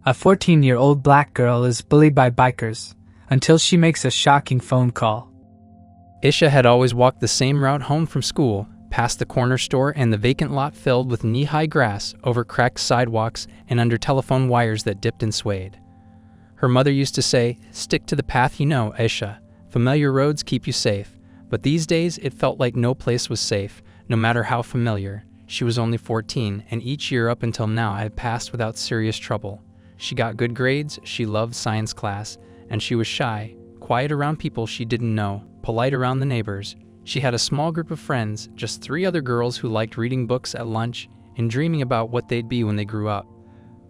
A 14-year-old black girl is bullied by bikers until she makes a shocking phone call. Isha had always walked the same route home from school, past the corner store and the vacant lot filled with knee-high grass, over cracked sidewalks and under telephone wires that dipped and swayed. Her mother used to say, "Stick to the path you know, Isha. Familiar roads keep you safe." But these days it felt like no place was safe, no matter how familiar. She was only 14, and each year up until now had passed without serious trouble. She got good grades, she loved science class, and she was shy, quiet around people she didn't know, polite around the neighbors. She had a small group of friends, just 3 other girls who liked reading books at lunch and dreaming about what they'd be when they grew up.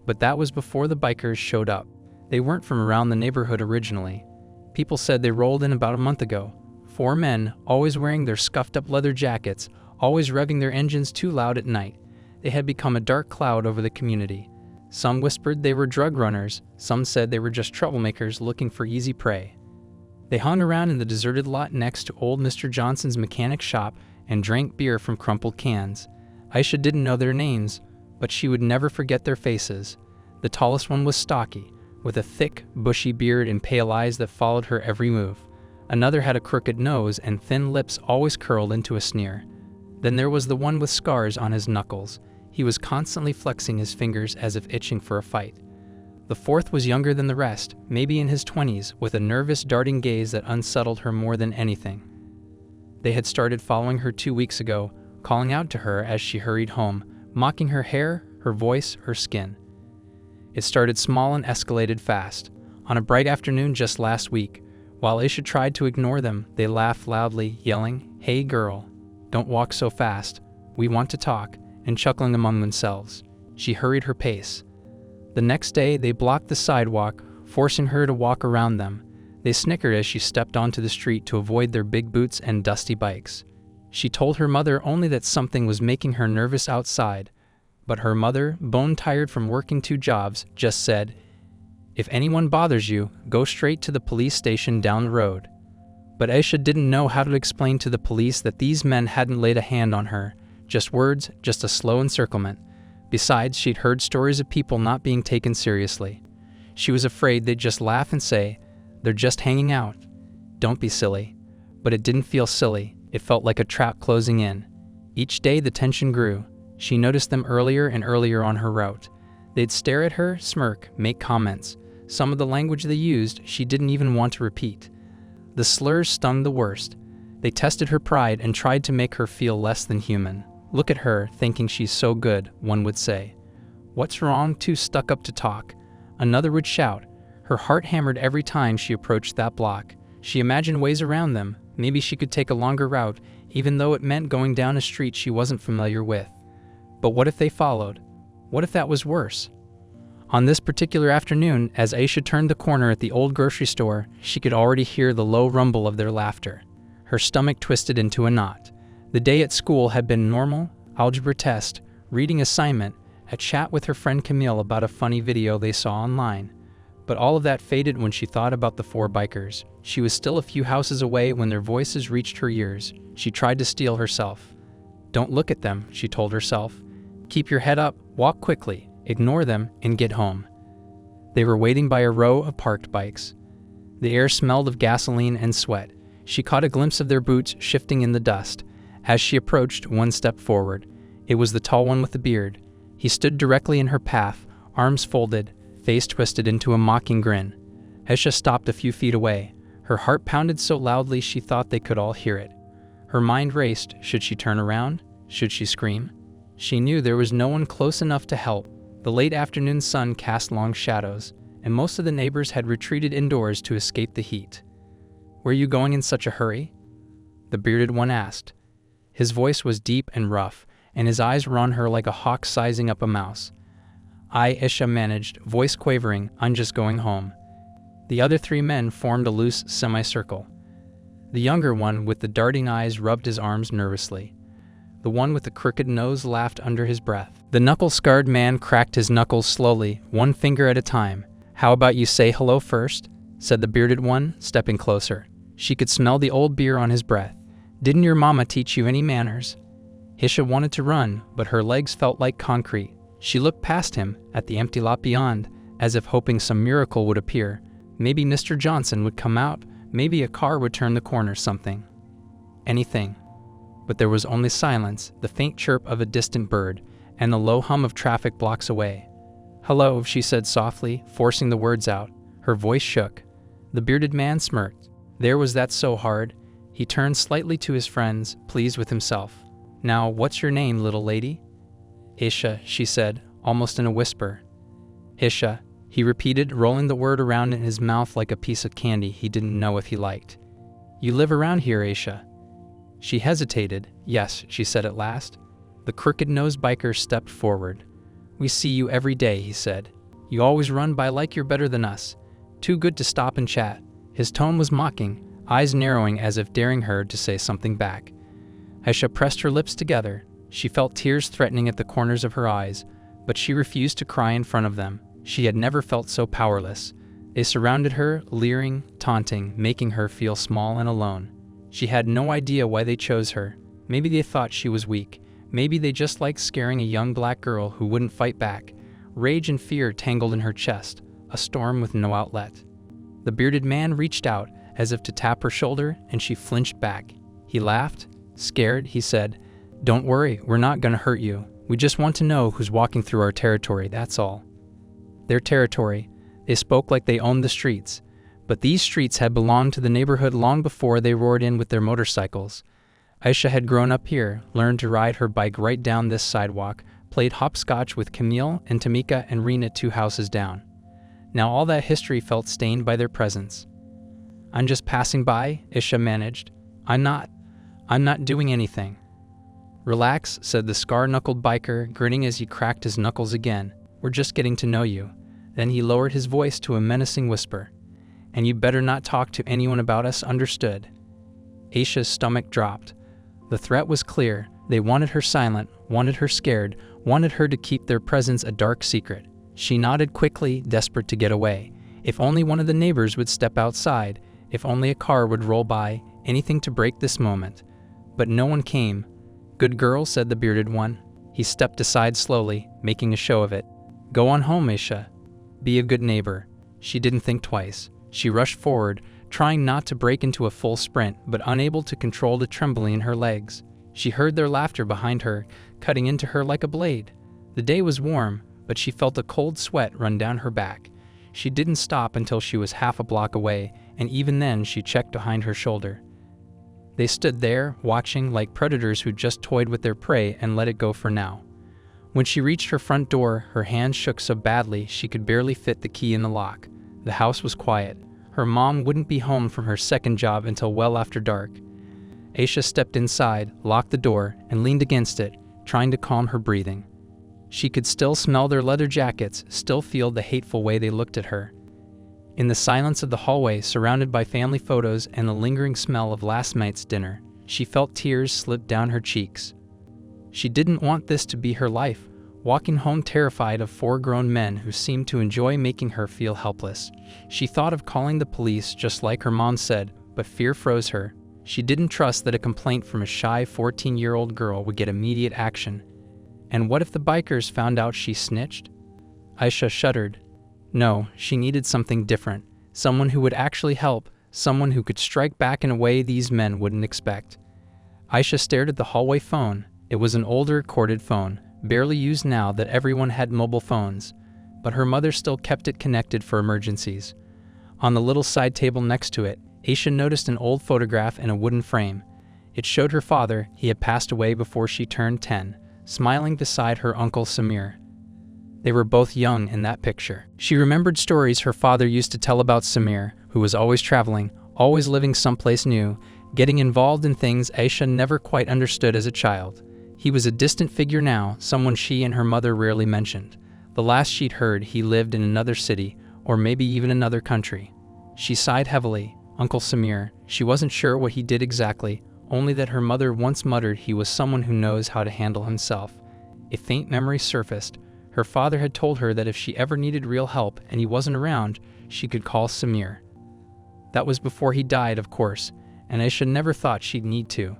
But that was before the bikers showed up. They weren't from around the neighborhood originally. People said they rolled in about a month ago. 4 men, always wearing their scuffed-up leather jackets, always revving their engines too loud at night. They had become a dark cloud over the community. Some whispered they were drug runners, some said they were just troublemakers looking for easy prey. They hung around in the deserted lot next to old Mr. Johnson's mechanic shop and drank beer from crumpled cans. Aisha didn't know their names, but she would never forget their faces. The tallest one was stocky, with a thick, bushy beard and pale eyes that followed her every move. Another had a crooked nose and thin lips always curled into a sneer. Then there was the one with scars on his knuckles. He was constantly flexing his fingers as if itching for a fight. The 4th was younger than the rest, maybe in his 20s, with a nervous, darting gaze that unsettled her more than anything. They had started following her 2 weeks ago, calling out to her as she hurried home, mocking her hair, her voice, her skin. It started small and escalated fast. On a bright afternoon just last week, while Isha tried to ignore them, they laughed loudly, yelling, "Hey girl, don't walk so fast, we want to talk," and chuckling among themselves. She hurried her pace. The next day, they blocked the sidewalk, forcing her to walk around them. They snickered as she stepped onto the street to avoid their big boots and dusty bikes. She told her mother only that something was making her nervous outside, but her mother, bone-tired from working 2 jobs, just said, "If anyone bothers you, go straight to the police station down the road." But Aisha didn't know how to explain to the police that these men hadn't laid a hand on her. Just words, just a slow encirclement. Besides, she'd heard stories of people not being taken seriously. She was afraid they'd just laugh and say, "They're just hanging out. Don't be silly." But it didn't feel silly. It felt like a trap closing in. Each day the tension grew. She noticed them earlier and earlier on her route. They'd stare at her, smirk, make comments. Some of the language they used she didn't even want to repeat. The slurs stung the worst. They tested her pride and tried to make her feel less than human. "Look at her, thinking she's so good," one would say. "What's wrong? Too stuck up to talk." Another would shout. Her heart hammered every time she approached that block. She imagined ways around them. Maybe she could take a longer route, even though it meant going down a street she wasn't familiar with. But what if they followed? What if that was worse? On this particular afternoon, as Aisha turned the corner at the old grocery store, she could already hear the low rumble of their laughter. Her stomach twisted into a knot. The day at school had been normal: algebra test, reading assignment, a chat with her friend Camille about a funny video they saw online. But all of that faded when she thought about the 4 bikers. She was still a few houses away when their voices reached her ears. She tried to steel herself. "Don't look at them," she told herself. "Keep your head up, walk quickly, ignore them, and get home." They were waiting by a row of parked bikes. The air smelled of gasoline and sweat. She caught a glimpse of their boots shifting in the dust. As she approached, one stepped forward. It was the tall one with the beard. He stood directly in her path, arms folded, face twisted into a mocking grin. Aisha stopped a few feet away. Her heart pounded so loudly she thought they could all hear it. Her mind raced. Should she turn around? Should she scream? She knew there was no one close enough to help. The late afternoon sun cast long shadows, and most of the neighbors had retreated indoors to escape the heat. "Were you going in such a hurry?" the bearded one asked. His voice was deep and rough, and his eyes were on her like a hawk sizing up a mouse. Isha managed, voice quavering, "I'm just going home." The other 3 men formed a loose semicircle. The younger one with the darting eyes rubbed his arms nervously. The one with the crooked nose laughed under his breath. The knuckle-scarred man cracked his knuckles slowly, 1 finger at a time. "How about you say hello first?" said the bearded one, stepping closer. She could smell the old beer on his breath. "Didn't your mama teach you any manners?" Isha wanted to run, but her legs felt like concrete. She looked past him, at the empty lot beyond, as if hoping some miracle would appear. Maybe Mr. Johnson would come out, maybe a car would turn the corner, something. Anything. But there was only silence, the faint chirp of a distant bird, and the low hum of traffic blocks away. "Hello," she said softly, forcing the words out. Her voice shook. The bearded man smirked. There was that so hard. He turned slightly to his friends, pleased with himself. "Now, what's your name, little lady?" "Aisha," she said, almost in a whisper. "Aisha," he repeated, rolling the word around in his mouth like a piece of candy he didn't know if he liked. "You live around here, Aisha?" She hesitated. "Yes," she said at last. The crooked-nosed biker stepped forward. "We see you every day," he said. "You always run by like you're better than us. Too good to stop and chat." His tone was mocking, eyes narrowing as if daring her to say something back. Aisha pressed her lips together. She felt tears threatening at the corners of her eyes, but she refused to cry in front of them. She had never felt so powerless. They surrounded her, leering, taunting, making her feel small and alone. She had no idea why they chose her. Maybe they thought she was weak. Maybe they just liked scaring a young black girl who wouldn't fight back. Rage and fear tangled in her chest, a storm with no outlet. The bearded man reached out, as if to tap her shoulder, and she flinched back. He laughed. Scared, he said, "Don't worry, we're not gonna hurt you. We just want to know who's walking through our territory, that's all." Their territory. They spoke like they owned the streets. But these streets had belonged to the neighborhood long before they roared in with their motorcycles. Aisha had grown up here, learned to ride her bike right down this sidewalk, played hopscotch with Camille and Tamika and Rena 2 houses down. Now all that history felt stained by their presence. "I'm just passing by," Aisha managed. I'm not doing anything." "Relax," said the scar-knuckled biker, grinning as he cracked his knuckles again. "We're just getting to know you." Then he lowered his voice to a menacing whisper. "And you better not talk to anyone about us, understood?" Aisha's stomach dropped. The threat was clear. They wanted her silent, wanted her scared, wanted her to keep their presence a dark secret. She nodded quickly, desperate to get away. If only one of the neighbors would step outside, if only a car would roll by, anything to break this moment. But no one came. "Good girl," said the bearded one. He stepped aside slowly, making a show of it. "Go on home, Aisha. Be a good neighbor." She didn't think twice. She rushed forward, trying not to break into a full sprint, but unable to control the trembling in her legs. She heard their laughter behind her, cutting into her like a blade. The day was warm, but she felt a cold sweat run down her back. She didn't stop until she was half a block away, and even then she checked behind her shoulder. They stood there, watching like predators who just toyed with their prey and let it go for now. When she reached her front door, her hands shook so badly she could barely fit the key in the lock. The house was quiet. Her mom wouldn't be home from her second job until well after dark. Aisha stepped inside, locked the door, and leaned against it, trying to calm her breathing. She could still smell their leather jackets, still feel the hateful way they looked at her. In the silence of the hallway, surrounded by family photos and the lingering smell of last night's dinner, she felt tears slip down her cheeks. She didn't want this to be her life, walking home terrified of 4 grown men who seemed to enjoy making her feel helpless. She thought of calling the police just like her mom said, but fear froze her. She didn't trust that a complaint from a shy 14-year-old girl would get immediate action. And what if the bikers found out she snitched? Aisha shuddered. No, she needed something different, someone who would actually help, someone who could strike back in a way these men wouldn't expect. Aisha stared at the hallway phone. It was an older, corded phone, barely used now that everyone had mobile phones, but her mother still kept it connected for emergencies. On the little side table next to it, Aisha noticed an old photograph in a wooden frame. It showed her father. He had passed away before she turned 10, smiling beside her uncle Samir. They were both young in that picture. She remembered stories her father used to tell about Samir, who was always traveling, always living someplace new, getting involved in things Aisha never quite understood as a child. He was a distant figure now, someone she and her mother rarely mentioned. The last she'd heard, he lived in another city, or maybe even another country. She sighed heavily. Uncle Samir, she wasn't sure what he did exactly, only that her mother once muttered he was someone who knows how to handle himself. A faint memory surfaced. Her father had told her that if she ever needed real help and he wasn't around, she could call Samir. That was before he died, of course, and Aisha never thought she'd need to.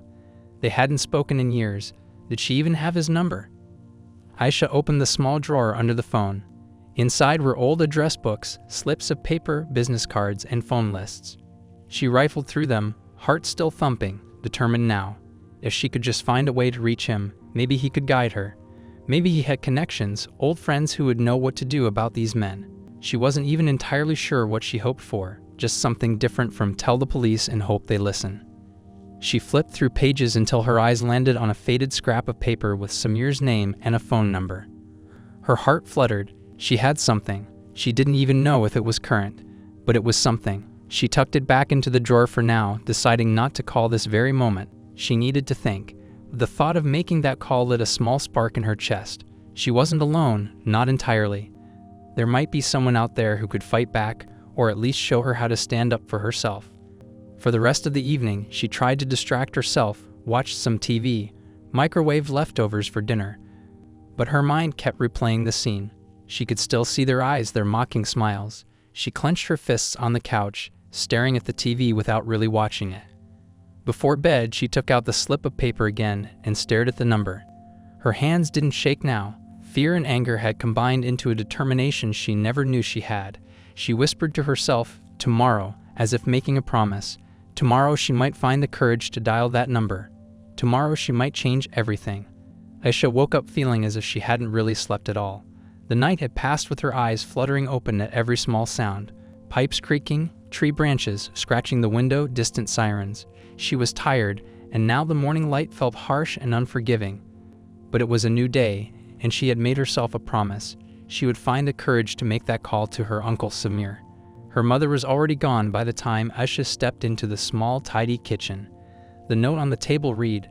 They hadn't spoken in years. Did she even have his number? Aisha opened the small drawer under the phone. Inside were old address books, slips of paper, business cards, and phone lists. She rifled through them, heart still thumping, determined now. If she could just find a way to reach him, maybe he could guide her. Maybe he had connections, old friends who would know what to do about these men. She wasn't even entirely sure what she hoped for, just something different from tell the police and hope they listen. She flipped through pages until her eyes landed on a faded scrap of paper with Samir's name and a phone number. Her heart fluttered. She had something. She didn't even know if it was current, but it was something. She tucked it back into the drawer for now, deciding not to call this very moment. She needed to think. The thought of making that call lit a small spark in her chest. She wasn't alone, not entirely. There might be someone out there who could fight back, or at least show her how to stand up for herself. For the rest of the evening, she tried to distract herself, watched some TV, microwaved leftovers for dinner. But her mind kept replaying the scene. She could still see their eyes, their mocking smiles. She clenched her fists on the couch, staring at the TV without really watching it. Before bed, she took out the slip of paper again and stared at the number. Her hands didn't shake now. Fear and anger had combined into a determination she never knew she had. She whispered to herself, tomorrow, as if making a promise. Tomorrow she might find the courage to dial that number. Tomorrow she might change everything. Aisha woke up feeling as if she hadn't really slept at all. The night had passed with her eyes fluttering open at every small sound. Pipes creaking, tree branches scratching the window, distant sirens. She was tired, and now the morning light felt harsh and unforgiving. But it was a new day, and she had made herself a promise. She would find the courage to make that call to her Uncle Samir. Her mother was already gone by the time Aisha stepped into the small, tidy kitchen. The note on the table read,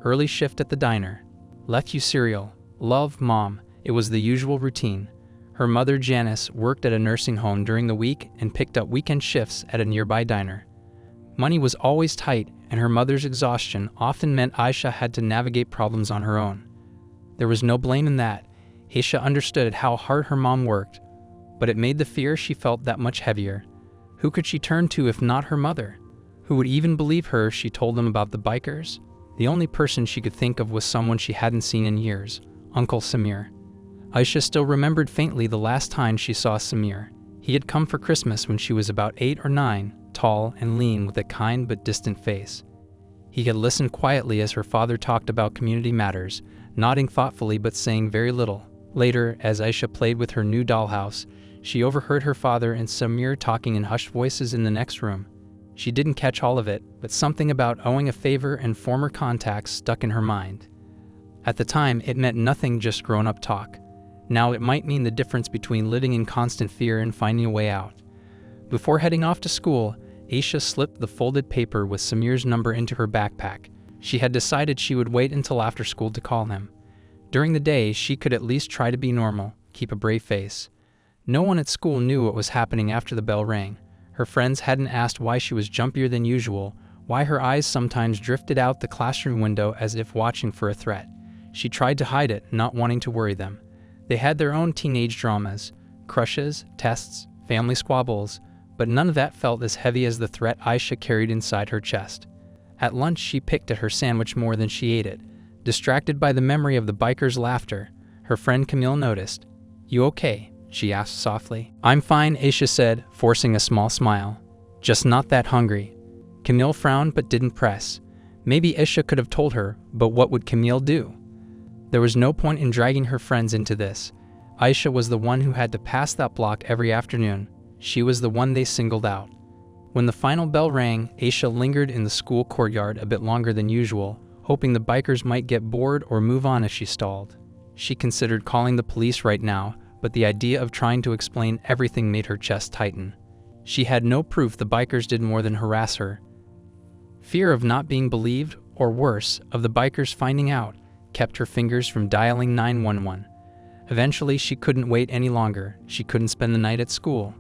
"Early shift at the diner. Left you cereal. Love, Mom." It was the usual routine. Her mother, Janice, worked at a nursing home during the week and picked up weekend shifts at a nearby diner. Money was always tight, and her mother's exhaustion often meant Aisha had to navigate problems on her own. There was no blame in that. Aisha understood how hard her mom worked, but it made the fear she felt that much heavier. Who could she turn to if not her mother? Who would even believe her if she told them about the bikers? The only person she could think of was someone she hadn't seen in years, Uncle Samir. Aisha still remembered faintly the last time she saw Samir. He had come for Christmas when she was about 8 or 9, tall and lean with a kind but distant face. He had listened quietly as her father talked about community matters, nodding thoughtfully but saying very little. Later, as Aisha played with her new dollhouse, she overheard her father and Samir talking in hushed voices in the next room. She didn't catch all of it, but something about owing a favor and former contacts stuck in her mind. At the time, it meant nothing, just grown-up talk. Now it might mean the difference between living in constant fear and finding a way out. Before heading off to school, Aisha slipped the folded paper with Samir's number into her backpack. She had decided she would wait until after school to call him. During the day, she could at least try to be normal, keep a brave face. No one at school knew what was happening after the bell rang. Her friends hadn't asked why she was jumpier than usual, why her eyes sometimes drifted out the classroom window as if watching for a threat. She tried to hide it, not wanting to worry them. They had their own teenage dramas, crushes, tests, family squabbles, but none of that felt as heavy as the threat Aisha carried inside her chest. At lunch, she picked at her sandwich more than she ate it. Distracted by the memory of the biker's laughter, her friend Camille noticed. "You okay?" she asked softly. "I'm fine," Aisha said, forcing a small smile. "Just not that hungry." Camille frowned but didn't press. Maybe Aisha could have told her, but what would Camille do? There was no point in dragging her friends into this. Aisha was the one who had to pass that block every afternoon. She was the one they singled out. When the final bell rang, Aisha lingered in the school courtyard a bit longer than usual, hoping the bikers might get bored or move on if she stalled. She considered calling the police right now, but the idea of trying to explain everything made her chest tighten. She had no proof the bikers did more than harass her. Fear of not being believed, or worse, of the bikers finding out, kept her fingers from dialing 911. Eventually, she couldn't wait any longer. She couldn't spend the night at school.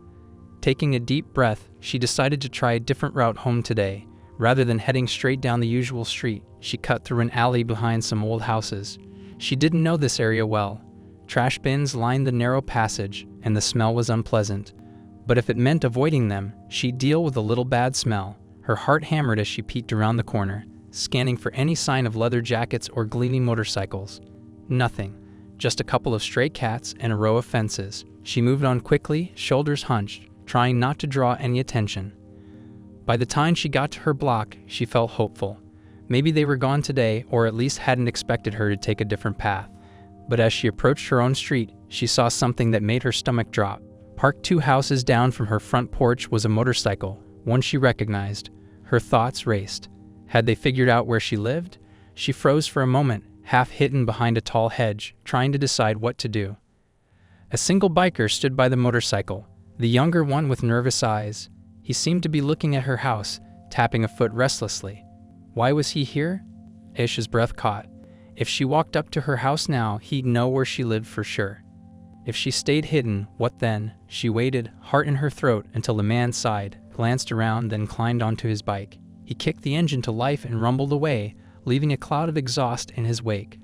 Taking a deep breath, she decided to try a different route home today. Rather than heading straight down the usual street, she cut through an alley behind some old houses. She didn't know this area well. Trash bins lined the narrow passage, and the smell was unpleasant. But if it meant avoiding them, she'd deal with a little bad smell. Her heart hammered as she peeked around the corner, scanning for any sign of leather jackets or gleaming motorcycles. Nothing. Just a couple of stray cats and a row of fences. She moved on quickly, shoulders hunched, trying not to draw any attention. By the time she got to her block, she felt hopeful. Maybe they were gone today, or at least hadn't expected her to take a different path. But as she approached her own street, she saw something that made her stomach drop. Parked 2 houses down from her front porch was a motorcycle, one she recognized. Her thoughts raced. Had they figured out where she lived? She froze for a moment, half hidden behind a tall hedge, trying to decide what to do. A single biker stood by the motorcycle, the younger one with nervous eyes. He seemed to be looking at her house, tapping a foot restlessly. Why was he here? Aisha's breath caught. If she walked up to her house now, he'd know where she lived for sure. If she stayed hidden, what then? She waited, heart in her throat, until the man sighed, glanced around, then climbed onto his bike. He kicked the engine to life and rumbled away, leaving a cloud of exhaust in his wake.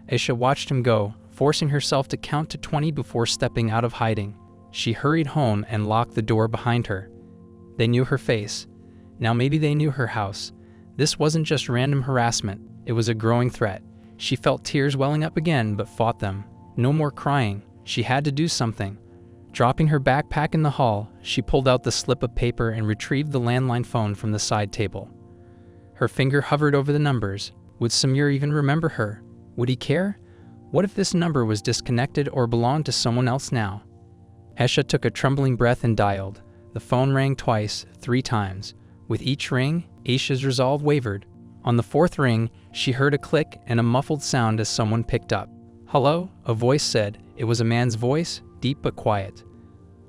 Aisha watched him go, forcing herself to count to 20 before stepping out of hiding. She hurried home and locked the door behind her. They knew her face. Now maybe they knew her house. This wasn't just random harassment, it was a growing threat. She felt tears welling up again, but fought them. No more crying. She had to do something. Dropping her backpack in the hall, she pulled out the slip of paper and retrieved the landline phone from the side table. Her finger hovered over the numbers. Would Samir even remember her? Would he care? What if this number was disconnected or belonged to someone else now? Aisha took a trembling breath and dialed. The phone rang twice, 3 times. With each ring, Aisha's resolve wavered. On the 4th ring, she heard a click and a muffled sound as someone picked up. "Hello?" a voice said. It was a man's voice, deep but quiet.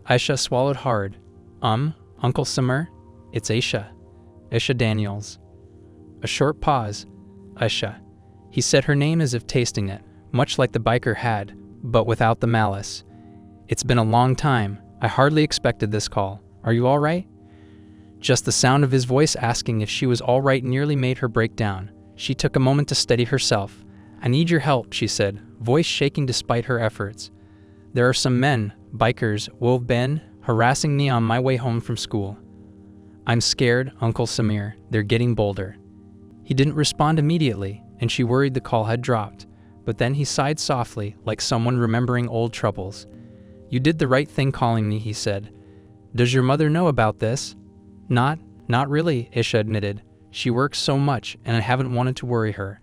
Aisha swallowed hard. Uncle Samir? It's Aisha. Aisha Daniels. A short pause. Aisha. He said her name as if tasting it, much like the biker had, but without the malice. It's been a long time. I hardly expected this call. Are you all right? Just the sound of his voice asking if she was all right nearly made her break down. She took a moment to steady herself. "I need your help," she said, voice shaking despite her efforts. "There are some men, bikers, who've been harassing me on my way home from school. I'm scared, Uncle Samir. They're getting bolder." He didn't respond immediately, and she worried the call had dropped. But then he sighed softly, like someone remembering old troubles. "You did the right thing calling me," he said. "Does your mother know about this?" Not really," Aisha admitted. "She works so much, and I haven't wanted to worry her.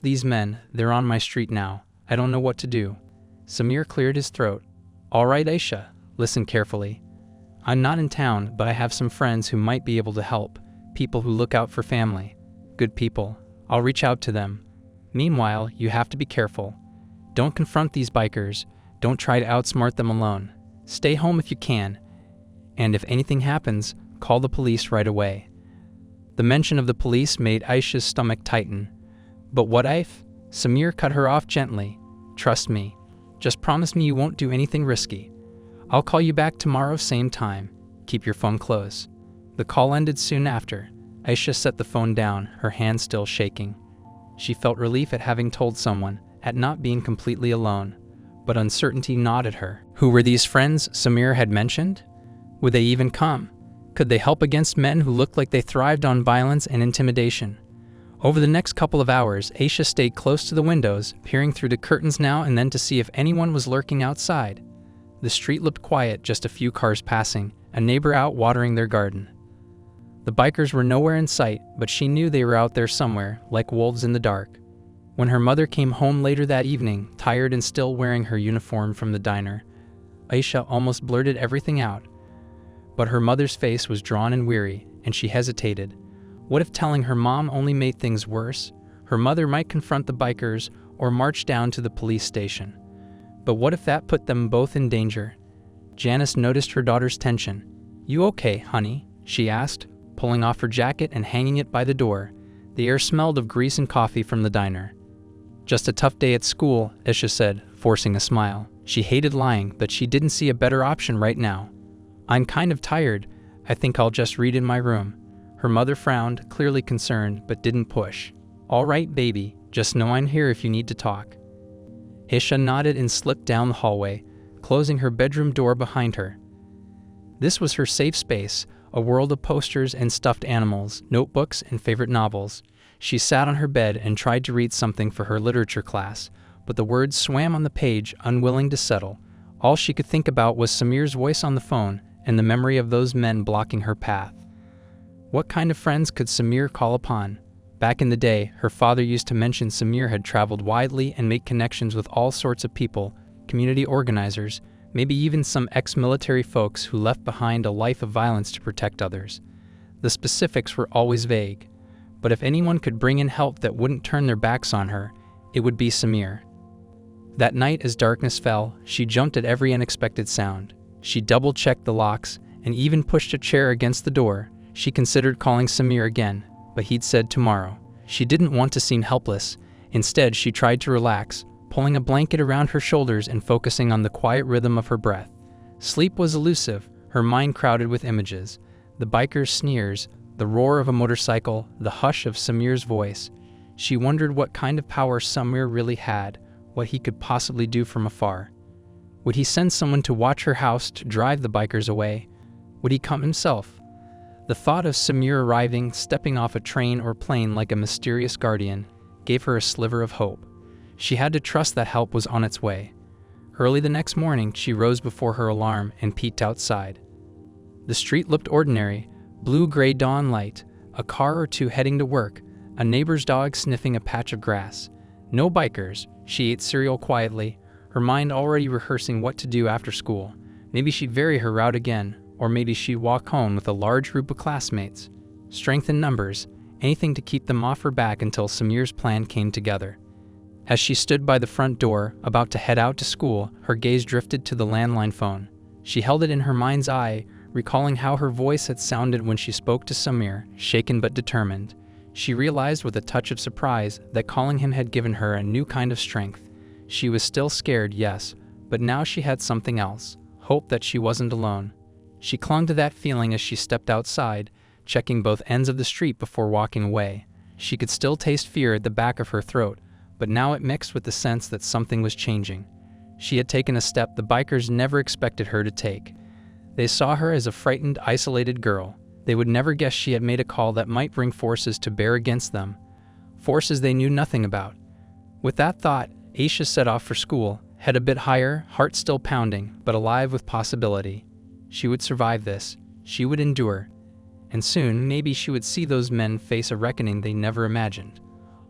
These men, they're on my street now. I don't know what to do." Samir cleared his throat. "All right, Aisha, listen carefully. I'm not in town, but I have some friends who might be able to help. People who look out for family. Good people. I'll reach out to them. Meanwhile, you have to be careful. Don't confront these bikers. Don't try to outsmart them alone. Stay home if you can. And if anything happens, call the police right away." The mention of the police made Aisha's stomach tighten. "But what if?" Samir cut her off gently. "Trust me. Just promise me you won't do anything risky. I'll call you back tomorrow, same time. Keep your phone close." The call ended soon after. Aisha set the phone down, her hand still shaking. She felt relief at having told someone, at not being completely alone. But uncertainty gnawed at her. Who were these friends Samir had mentioned? Would they even come? Could they help against men who looked like they thrived on violence and intimidation? Over the next couple of hours, Aisha stayed close to the windows, peering through the curtains now and then to see if anyone was lurking outside. The street looked quiet, just a few cars passing, a neighbor out watering their garden. The bikers were nowhere in sight, but she knew they were out there somewhere, like wolves in the dark. When her mother came home later that evening, tired and still wearing her uniform from the diner, Aisha almost blurted everything out. But her mother's face was drawn and weary, and she hesitated. What if telling her mom only made things worse? Her mother might confront the bikers or march down to the police station. But what if that put them both in danger? Janice noticed her daughter's tension. "You okay, honey?" she asked, pulling off her jacket and hanging it by the door. The air smelled of grease and coffee from the diner. "Just a tough day at school," Aisha said, forcing a smile. She hated lying, but she didn't see a better option right now. "I'm kind of tired. I think I'll just read in my room." Her mother frowned, clearly concerned, but didn't push. "All right, baby. Just know I'm here if you need to talk." Aisha nodded and slipped down the hallway, closing her bedroom door behind her. This was her safe space, a world of posters and stuffed animals, notebooks and favorite novels. She sat on her bed and tried to read something for her literature class, but the words swam on the page, unwilling to settle. All she could think about was Samir's voice on the phone and the memory of those men blocking her path. What kind of friends could Samir call upon? Back in the day, her father used to mention Samir had traveled widely and made connections with all sorts of people, community organizers, maybe even some ex-military folks who left behind a life of violence to protect others. The specifics were always vague, but if anyone could bring in help that wouldn't turn their backs on her, it would be Samir. That night, as darkness fell, she jumped at every unexpected sound. She double-checked the locks and even pushed a chair against the door. She considered calling Samir again, but he'd said tomorrow. She didn't want to seem helpless. Instead, she tried to relax, pulling a blanket around her shoulders and focusing on the quiet rhythm of her breath. Sleep was elusive, her mind crowded with images. The biker's sneers, the roar of a motorcycle, the hush of Samir's voice. She wondered what kind of power Samir really had, what he could possibly do from afar. Would he send someone to watch her house to drive the bikers away? Would he come himself? The thought of Samir arriving, stepping off a train or plane like a mysterious guardian, gave her a sliver of hope. She had to trust that help was on its way. Early the next morning, she rose before her alarm and peeked outside. The street looked ordinary, blue-gray dawn light, a car or two heading to work, a neighbor's dog sniffing a patch of grass. No bikers. She ate cereal quietly, her mind already rehearsing what to do after school. Maybe she'd vary her route again, or maybe she'd walk home with a large group of classmates. Strength in numbers, anything to keep them off her back until Samir's plan came together. As she stood by the front door, about to head out to school, her gaze drifted to the landline phone. She held it in her mind's eye, recalling how her voice had sounded when she spoke to Samir, shaken but determined. She realized with a touch of surprise that calling him had given her a new kind of strength. She was still scared, yes, but now she had something else, hope that she wasn't alone. She clung to that feeling as she stepped outside, checking both ends of the street before walking away. She could still taste fear at the back of her throat, but now it mixed with the sense that something was changing. She had taken a step the bikers never expected her to take. They saw her as a frightened, isolated girl. They would never guess she had made a call that might bring forces to bear against them, forces they knew nothing about. With that thought, Aisha set off for school, head a bit higher, heart still pounding, but alive with possibility. She would survive this. She would endure. And soon, maybe she would see those men face a reckoning they never imagined.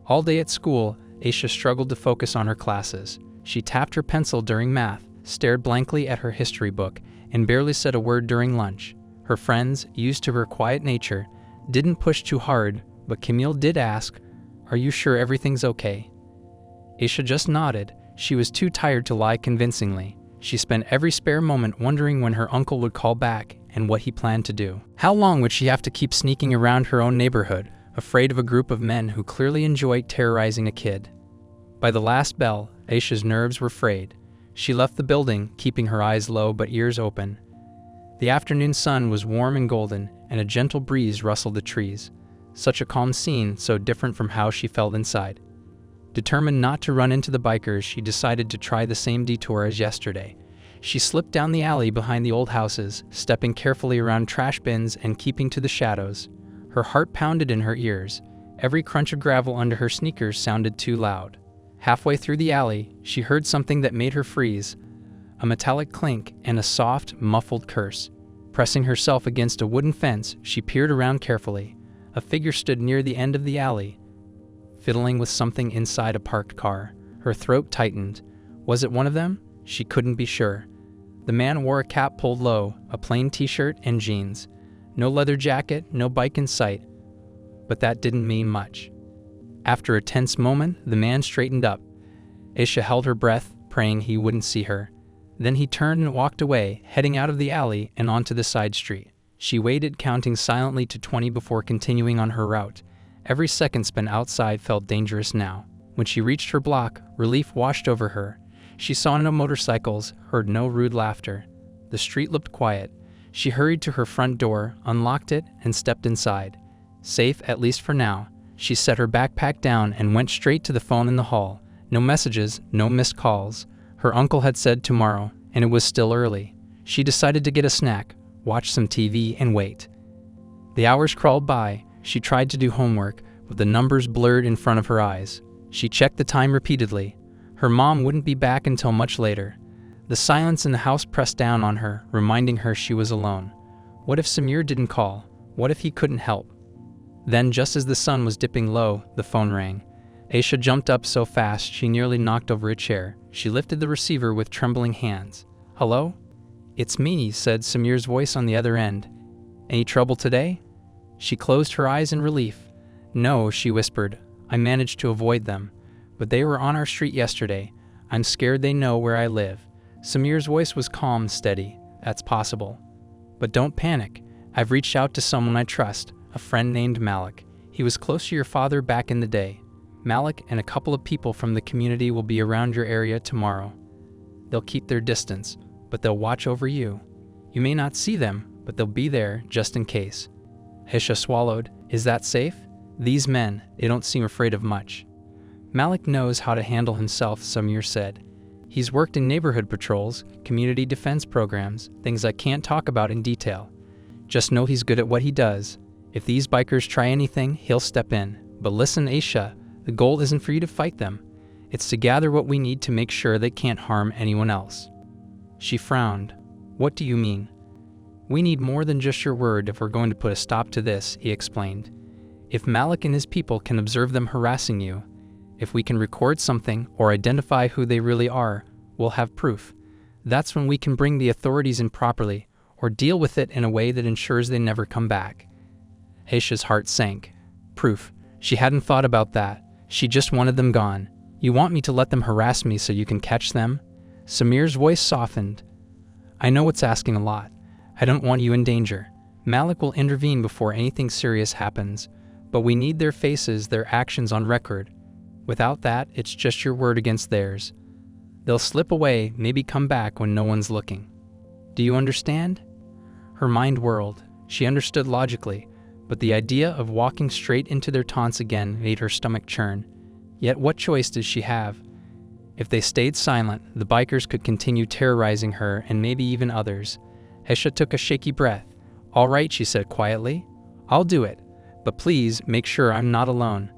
All day at school, Aisha struggled to focus on her classes. She tapped her pencil during math, stared blankly at her history book, and barely said a word during lunch. Her friends, used to her quiet nature, didn't push too hard, but Camille did ask, "Are you sure everything's okay?" Aisha just nodded. She was too tired to lie convincingly. She spent every spare moment wondering when her uncle would call back and what he planned to do. How long would she have to keep sneaking around her own neighborhood, afraid of a group of men who clearly enjoyed terrorizing a kid? By the last bell, Aisha's nerves were frayed. She left the building, keeping her eyes low but ears open. The afternoon sun was warm and golden, and a gentle breeze rustled the trees. Such a calm scene, so different from how she felt inside. Determined not to run into the bikers, she decided to try the same detour as yesterday. She slipped down the alley behind the old houses, stepping carefully around trash bins and keeping to the shadows. Her heart pounded in her ears. Every crunch of gravel under her sneakers sounded too loud. Halfway through the alley, she heard something that made her freeze. A metallic clink and a soft, muffled curse. Pressing herself against a wooden fence, she peered around carefully. A figure stood near the end of the alley, fiddling with something inside a parked car. Her throat tightened. Was it one of them? She couldn't be sure. The man wore a cap pulled low, a plain t-shirt and jeans. No leather jacket, no bike in sight. But that didn't mean much. After a tense moment, the man straightened up. Aisha held her breath, praying he wouldn't see her. Then he turned and walked away, heading out of the alley and onto the side street. She waited, counting silently to 20 before continuing on her route. Every second spent outside felt dangerous now. When she reached her block, relief washed over her. She saw no motorcycles, heard no rude laughter. The street looked quiet. She hurried to her front door, unlocked it, and stepped inside. Safe, at least for now. She set her backpack down and went straight to the phone in the hall. No messages, no missed calls. Her uncle had said tomorrow, and it was still early. She decided to get a snack, watch some TV, and wait. The hours crawled by. She tried to do homework, but the numbers blurred in front of her eyes. She checked the time repeatedly. Her mom wouldn't be back until much later. The silence in the house pressed down on her, reminding her she was alone. What if Samir didn't call? What if he couldn't help? Then, just as the sun was dipping low, the phone rang. Aisha jumped up so fast she nearly knocked over a chair. She lifted the receiver with trembling hands. "Hello? It's me," said Samir's voice on the other end. "Any trouble today?" She closed her eyes in relief. "No," she whispered. "I managed to avoid them. But they were on our street yesterday. I'm scared they know where I live." Samir's voice was calm and steady. "That's possible. But don't panic. I've reached out to someone I trust, a friend named Malik. He was close to your father back in the day. Malik and a couple of people from the community will be around your area tomorrow. They'll keep their distance, but they'll watch over you. You may not see them, but they'll be there just in case." Aisha swallowed. "Is that safe? These men, they don't seem afraid of much." "Malik knows how to handle himself," Samir said. "He's worked in neighborhood patrols, community defense programs, things I can't talk about in detail. Just know he's good at what he does. If these bikers try anything, he'll step in. But listen, Aisha, the goal isn't for you to fight them. It's to gather what we need to make sure they can't harm anyone else." She frowned. "What do you mean?" "We need more than just your word if we're going to put a stop to this," he explained. "If Malik and his people can observe them harassing you, if we can record something or identify who they really are, we'll have proof. That's when we can bring the authorities in properly or deal with it in a way that ensures they never come back." Aisha's heart sank. Proof. She hadn't thought about that. She just wanted them gone. "You want me to let them harass me so you can catch them?" Samir's voice softened. "I know it's asking a lot. I don't want you in danger. Malik will intervene before anything serious happens, but we need their faces, their actions on record. Without that, it's just your word against theirs. They'll slip away, maybe come back when no one's looking. Do you understand?" Her mind whirled. She understood logically, but the idea of walking straight into their taunts again made her stomach churn. Yet what choice did she have? If they stayed silent, the bikers could continue terrorizing her and maybe even others. Aisha took a shaky breath. "All right," she said quietly. "I'll do it, but please make sure I'm not alone."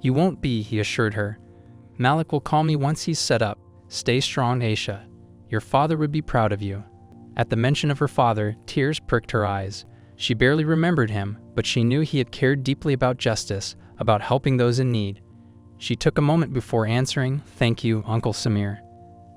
"You won't be," he assured her. "Malik will call me once he's set up. Stay strong, Aisha. Your father would be proud of you." At the mention of her father, tears pricked her eyes. She barely remembered him, but she knew he had cared deeply about justice, about helping those in need. She took a moment before answering, "Thank you, Uncle Samir."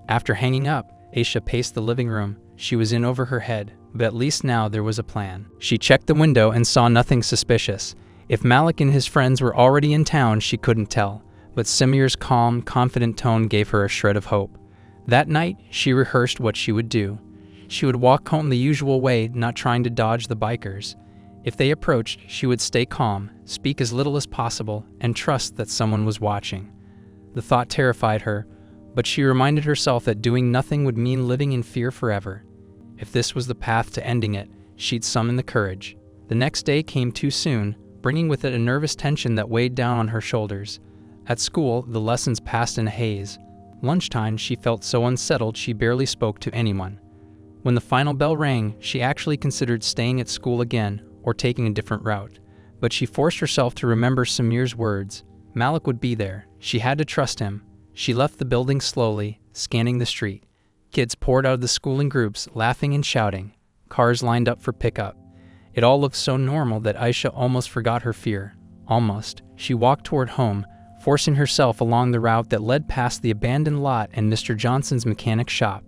After hanging up, Aisha paced the living room. She was in over her head, but at least now there was a plan. She checked the window and saw nothing suspicious. If Malik and his friends were already in town, she couldn't tell, but Samir's calm, confident tone gave her a shred of hope. That night, she rehearsed what she would do. She would walk home the usual way, not trying to dodge the bikers. If they approached, she would stay calm, speak as little as possible, and trust that someone was watching. The thought terrified her, but she reminded herself that doing nothing would mean living in fear forever. If this was the path to ending it, she'd summon the courage. The next day came too soon, bringing with it a nervous tension that weighed down on her shoulders. At school, the lessons passed in a haze. Lunchtime, she felt so unsettled she barely spoke to anyone. When the final bell rang, she actually considered staying at school again or taking a different route. But she forced herself to remember Samir's words. Malik would be there. She had to trust him. She left the building slowly, scanning the street. Kids poured out of the school in groups, laughing and shouting. Cars lined up for pickup. It all looked so normal that Aisha almost forgot her fear. Almost. She walked toward home, forcing herself along the route that led past the abandoned lot and Mr. Johnson's mechanic shop.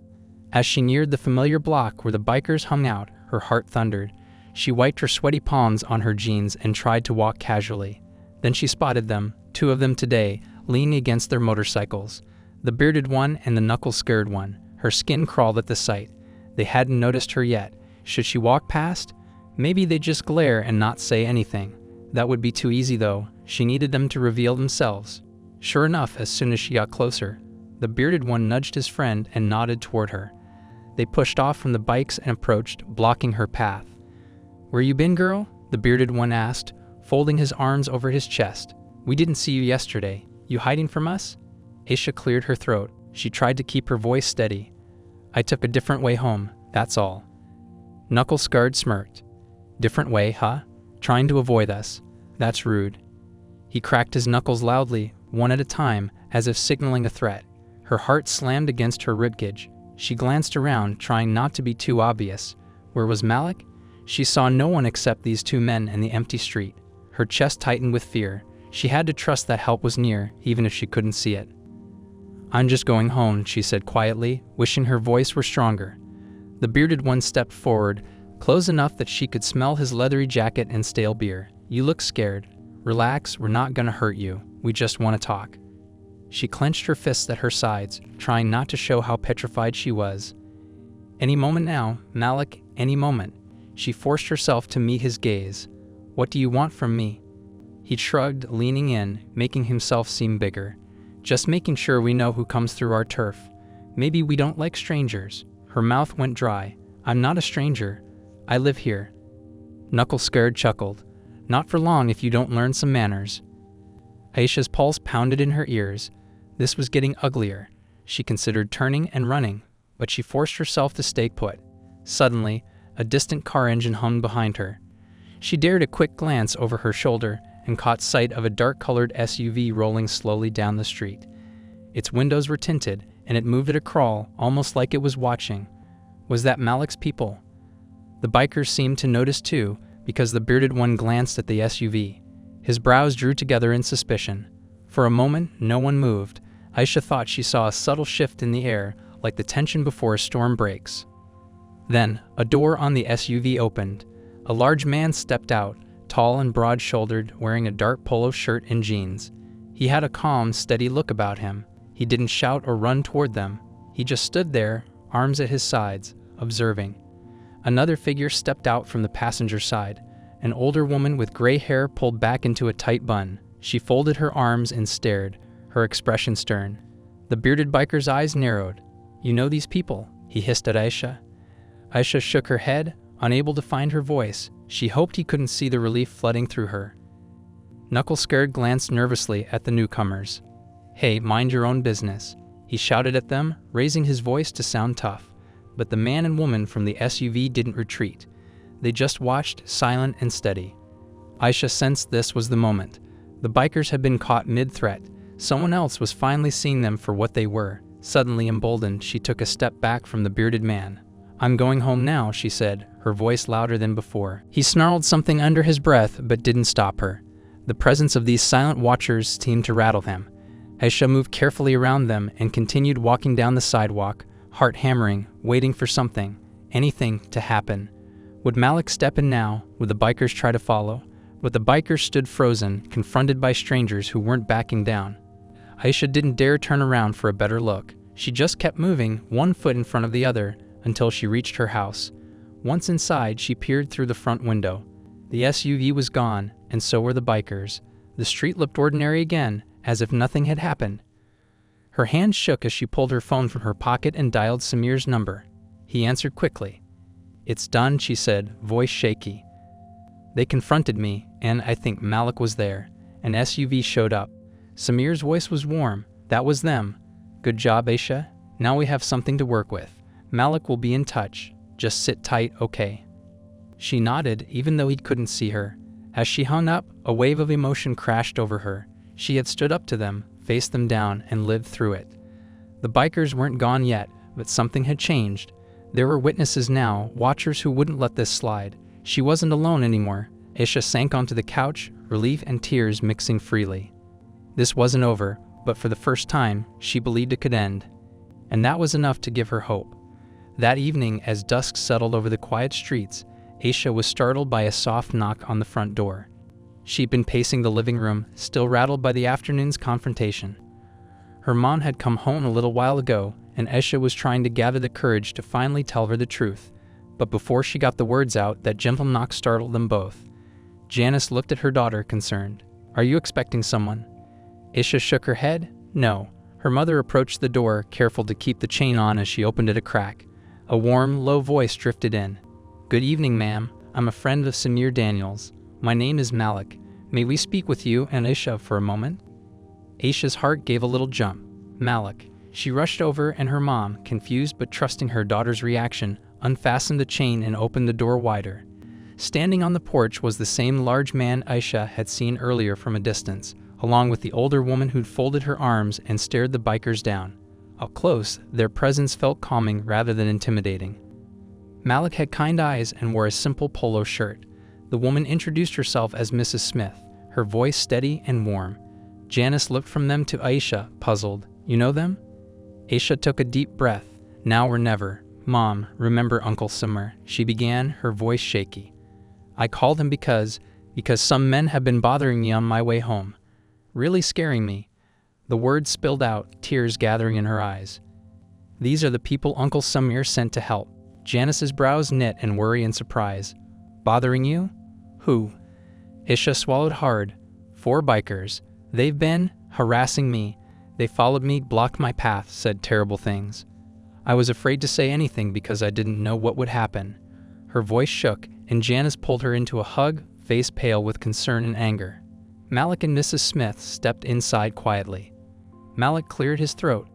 As she neared the familiar block where the bikers hung out, her heart thundered. She wiped her sweaty palms on her jeans and tried to walk casually. Then she spotted them, 2 of them today, leaning against their motorcycles. The bearded one and the knuckle-scared one. Her skin crawled at the sight. They hadn't noticed her yet. Should she walk past? Maybe they'd just glare and not say anything. That would be too easy though. She needed them to reveal themselves. Sure enough, as soon as she got closer, the bearded one nudged his friend and nodded toward her. They pushed off from the bikes and approached, blocking her path. "Where you been, girl?" the bearded one asked, folding his arms over his chest. "We didn't see you yesterday. You hiding from us?" Aisha cleared her throat. She tried to keep her voice steady. "I took a different way home, that's all." Knuckle-scarred smirked. "Different way, huh? Trying to avoid us. That's rude." He cracked his knuckles loudly, one at a time, as if signaling a threat. Her heart slammed against her ribcage. She glanced around, trying not to be too obvious. Where was Malik? She saw no one except these two men in the empty street. Her chest tightened with fear. She had to trust that help was near, even if she couldn't see it. "I'm just going home," she said quietly, wishing her voice were stronger. The bearded one stepped forward, close enough that she could smell his leathery jacket and stale beer. "You look scared. Relax, we're not gonna hurt you. We just want to talk." She clenched her fists at her sides, trying not to show how petrified she was. Any moment now, Malik, any moment. She forced herself to meet his gaze. "What do you want from me?" He shrugged, leaning in, making himself seem bigger. "Just making sure we know who comes through our turf. Maybe we don't like strangers." Her mouth went dry. "I'm not a stranger. I live here." Knuckle Scared chuckled. "Not for long if you don't learn some manners." Aisha's pulse pounded in her ears. This was getting uglier. She considered turning and running, but she forced herself to stay put. Suddenly, a distant car engine hummed behind her. She dared a quick glance over her shoulder and caught sight of a dark-colored SUV rolling slowly down the street. Its windows were tinted, and it moved at a crawl, almost like it was watching. Was that Malik's people? The bikers seemed to notice too, because the bearded one glanced at the SUV. His brows drew together in suspicion. For a moment, no one moved. Aisha thought she saw a subtle shift in the air, like the tension before a storm breaks. Then, a door on the SUV opened. A large man stepped out, tall and broad-shouldered, wearing a dark polo shirt and jeans. He had a calm, steady look about him. He didn't shout or run toward them. He just stood there, arms at his sides, observing. Another figure stepped out from the passenger side, an older woman with gray hair pulled back into a tight bun. She folded her arms and stared, her expression stern. The bearded biker's eyes narrowed. "You know these people?" he hissed at Aisha. Aisha shook her head, unable to find her voice. She hoped he couldn't see the relief flooding through her. Knuckle Scared glanced nervously at the newcomers. "Hey, mind your own business," he shouted at them, raising his voice to sound tough. But the man and woman from the SUV didn't retreat. They just watched, silent and steady. Aisha sensed this was the moment. The bikers had been caught mid-threat. Someone else was finally seeing them for what they were. Suddenly emboldened, she took a step back from the bearded man. "I'm going home now," she said, her voice louder than before. He snarled something under his breath, but didn't stop her. The presence of these silent watchers seemed to rattle him. Aisha moved carefully around them and continued walking down the sidewalk, heart hammering, waiting for something, anything, to happen. Would Malik step in now? Would the bikers try to follow? But the bikers stood frozen, confronted by strangers who weren't backing down. Aisha didn't dare turn around for a better look. She just kept moving, one foot in front of the other, until she reached her house. Once inside, she peered through the front window. The SUV was gone, and so were the bikers. The street looked ordinary again, as if nothing had happened. Her hand shook as she pulled her phone from her pocket and dialed Samir's number. He answered quickly. "It's done," she said, voice shaky. "They confronted me, and I think Malik was there. An SUV showed up. Samir's voice was warm. That was them. Good job, Aisha. Now we have something to work with. Malik will be in touch. Just sit tight, okay?" She nodded, even though he couldn't see her. As she hung up, a wave of emotion crashed over her. She had stood up to them, faced them down, and lived through it. The bikers weren't gone yet, but something had changed. There were witnesses now, watchers who wouldn't let this slide. She wasn't alone anymore. Aisha sank onto the couch, relief and tears mixing freely. This wasn't over, but for the first time, she believed it could end. And that was enough to give her hope. That evening, as dusk settled over the quiet streets, Aisha was startled by a soft knock on the front door. She'd been pacing the living room, still rattled by the afternoon's confrontation. Her mom had come home a little while ago, and Aisha was trying to gather the courage to finally tell her the truth. But before she got the words out, that gentle knock startled them both. Janice looked at her daughter, concerned. "Are you expecting someone?" Aisha shook her head. No. Her mother approached the door, careful to keep the chain on as she opened it a crack. A warm, low voice drifted in. "Good evening, ma'am. I'm a friend of Samir Daniels. My name is Malik. May we speak with you and Aisha for a moment?" Aisha's heart gave a little jump. Malik. She rushed over, and her mom, confused but trusting her daughter's reaction, unfastened the chain and opened the door wider. Standing on the porch was the same large man Aisha had seen earlier from a distance, along with the older woman who'd folded her arms and stared the bikers down. Up close, their presence felt calming rather than intimidating. Malik had kind eyes and wore a simple polo shirt. The woman introduced herself as Mrs. Smith, her voice steady and warm. Janice looked from them to Aisha, puzzled. You know them? Aisha took a deep breath. Now or never. Mom, remember Uncle Summer, she began, her voice shaky. I called him because some men have been bothering me on my way home. Really scaring me. The words spilled out, tears gathering in her eyes. These are the people Uncle Samir sent to help. Janice's brows knit in worry and surprise. Bothering you? Who? Aisha swallowed hard. 4 bikers. They've been harassing me. They followed me, blocked my path, said terrible things. I was afraid to say anything because I didn't know what would happen. Her voice shook, and Janice pulled her into a hug, face pale with concern and anger. Malik and Mrs. Smith stepped inside quietly. Malik cleared his throat.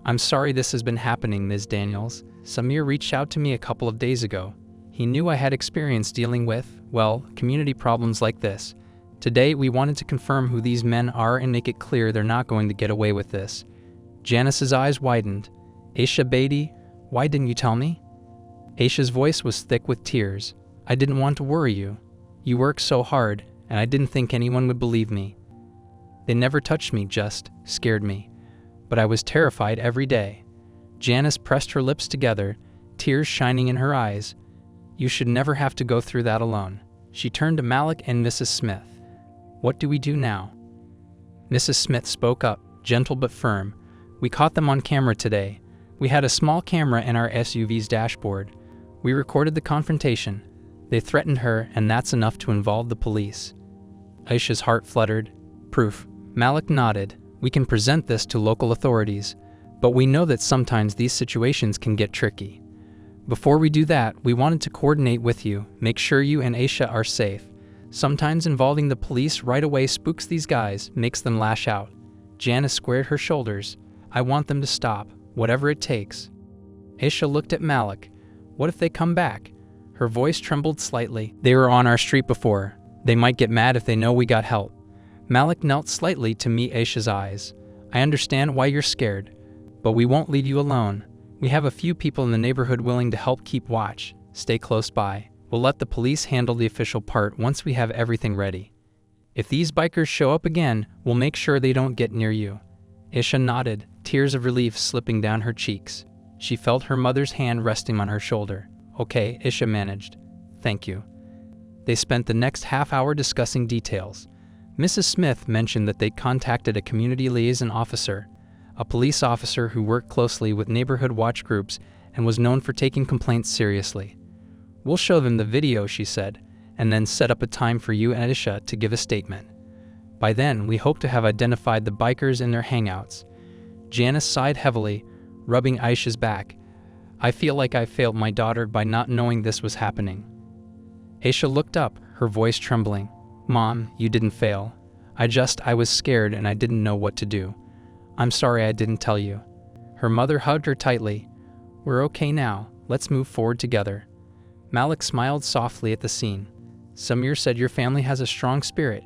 I'm sorry this has been happening, Ms. Daniels. Samir reached out to me a couple of days ago. He knew I had experience dealing with, well, community problems like this. Today, we wanted to confirm who these men are and make it clear they're not going to get away with this. Janice's eyes widened. Aisha Beatty, why didn't you tell me? Aisha's voice was thick with tears. I didn't want to worry you. You work so hard, and I didn't think anyone would believe me. They never touched me, just scared me. But I was terrified every day. Janice pressed her lips together, tears shining in her eyes. You should never have to go through that alone. She turned to Malik and Mrs. Smith. What do we do now? Mrs. Smith spoke up, gentle but firm. We caught them on camera today. We had a small camera in our SUV's dashboard. We recorded the confrontation. They threatened her, and that's enough to involve the police. Aisha's heart fluttered. Proof. Malik nodded. We can present this to local authorities, but we know that sometimes these situations can get tricky. Before we do that, we wanted to coordinate with you, make sure you and Aisha are safe. Sometimes involving the police right away spooks these guys, makes them lash out. Janice squared her shoulders. I want them to stop, whatever it takes. Aisha looked at Malik. What if they come back? Her voice trembled slightly. They were on our street before. They might get mad if they know we got help. Malik knelt slightly to meet Aisha's eyes. I understand why you're scared, but we won't leave you alone. We have a few people in the neighborhood willing to help keep watch. Stay close by. We'll let the police handle the official part once we have everything ready. If these bikers show up again, we'll make sure they don't get near you. Aisha nodded, tears of relief slipping down her cheeks. She felt her mother's hand resting on her shoulder. Okay, Aisha managed. Thank you. They spent the next half hour discussing details. Mrs. Smith mentioned that they'd contacted a community liaison officer, a police officer who worked closely with neighborhood watch groups and was known for taking complaints seriously. We'll show them the video, she said, and then set up a time for you and Aisha to give a statement. By then, we hope to have identified the bikers in their hangouts. Janice sighed heavily, rubbing Aisha's back. I feel like I failed my daughter by not knowing this was happening. Aisha looked up, her voice trembling. Mom, you didn't fail. I was scared and I didn't know what to do. I'm sorry I didn't tell you. Her mother hugged her tightly. We're okay now. Let's move forward together. Malik smiled softly at the scene. Samir said your family has a strong spirit.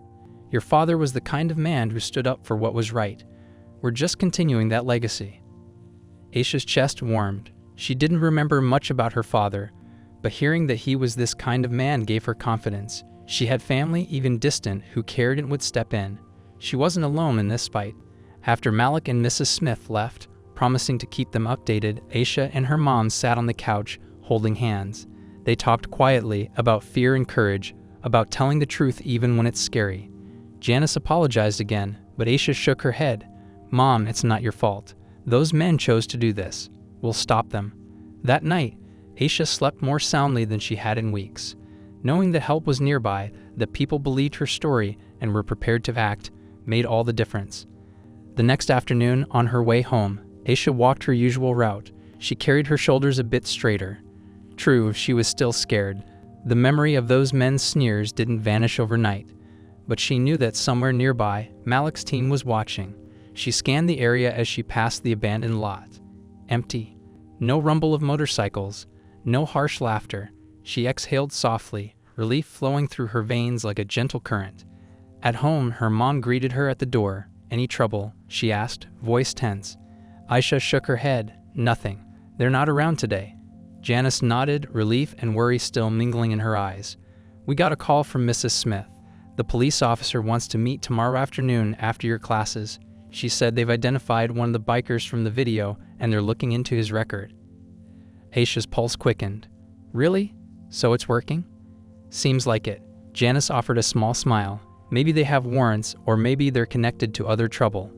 Your father was the kind of man who stood up for what was right. We're just continuing that legacy. Aisha's chest warmed. She didn't remember much about her father, but hearing that he was this kind of man gave her confidence. She had family, even distant, who cared and would step in. She wasn't alone in this fight. After Malik and Mrs. Smith left, promising to keep them updated, Aisha and her mom sat on the couch, holding hands. They talked quietly about fear and courage, about telling the truth even when it's scary. Janice apologized again, but Aisha shook her head. Mom, it's not your fault. Those men chose to do this. We'll stop them. That night, Aisha slept more soundly than she had in weeks. Knowing that help was nearby, that people believed her story and were prepared to act, made all the difference. The next afternoon, on her way home, Aisha walked her usual route. She carried her shoulders a bit straighter. True, she was still scared. The memory of those men's sneers didn't vanish overnight. But she knew that somewhere nearby, Malik's team was watching. She scanned the area as she passed the abandoned lot. Empty. No rumble of motorcycles. No harsh laughter. She exhaled softly, relief flowing through her veins like a gentle current. At home, her mom greeted her at the door. Any trouble? She asked, voice tense. Aisha shook her head. Nothing. They're not around today. Janice nodded, relief and worry still mingling in her eyes. We got a call from Mrs. Smith. The police officer wants to meet tomorrow afternoon after your classes. She said they've identified one of the bikers from the video and they're looking into his record. Aisha's pulse quickened. Really? So it's working? Seems like it. Janice offered a small smile. Maybe they have warrants, or maybe they're connected to other trouble.